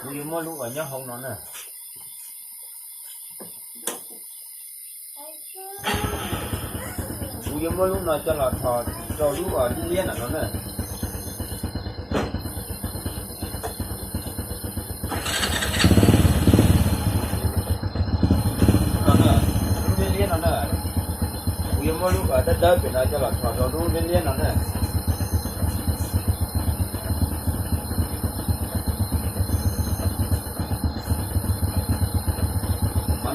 Ui mua lúc ở nhá không nó nè. Ui mua lúc nào cho là thò cho lúc ở đi liên ở nó nè. Nó nè, lúc đi liên nó nè. Ui mua lúc ở đất đất bên này cho là thò cho lúc đi liên nó nè.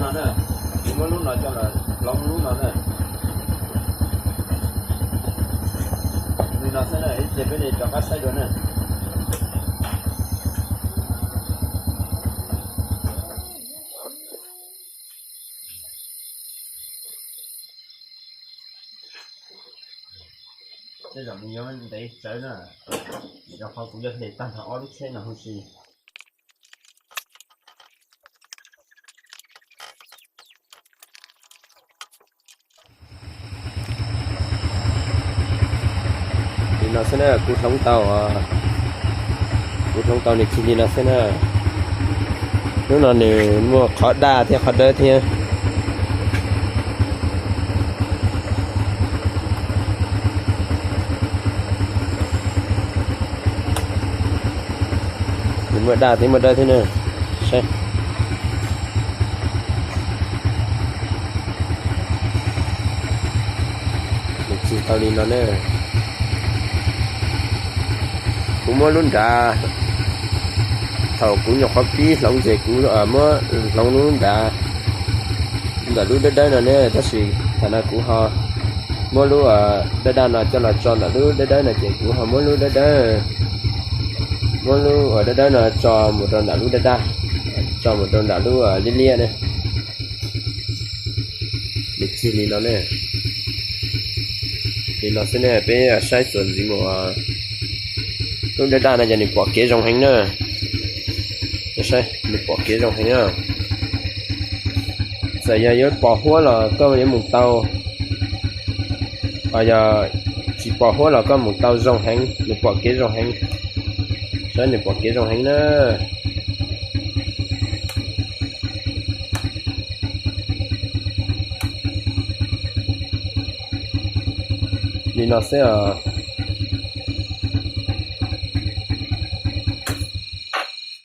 Nó nè, ui mua lúc nào cho là lòng lúc nó nè. Nó sẽ là để bên này cho các sai đó nè. Thế rồi mình nhớ đấy tới nè. Cho họ cũng để tăng thọ lúc xe nào không gì. Nó sẽ là cú thống tàu này chỉ nó sẽ là nếu nó nếu mua khó đa thì khó đỡ thì mua đa thì mua đỡ thế nữa xem mình chỉ tàu đi nó nữa cũng mua luôn cả thầu cũng nhọc phí lòng gì cũng ở mua lòng luôn cả là lúc đấy là nè ta sĩ thành ra cũng họ mua lúc ở đây là cho là tròn là lúc đấy là chị cũng họ mua lúc đấy mua lúc ở đây là cho một tròn là lúc đây cho một tròn là lúc ở liên liên này lịch sử nó nè thì nó sẽ nè bé sai chuẩn gì mà lúc đây là giờ mình bỏ kế dòng hành nữa sai mình bỏ kế dòng hành nữa giờ giờ bỏ hoa là có một tàu bây giờ chỉ bỏ hoa là có một tàu dòng hành mình bỏ kế dòng hành sai mình bỏ kế dòng hành nữa thì nó sẽ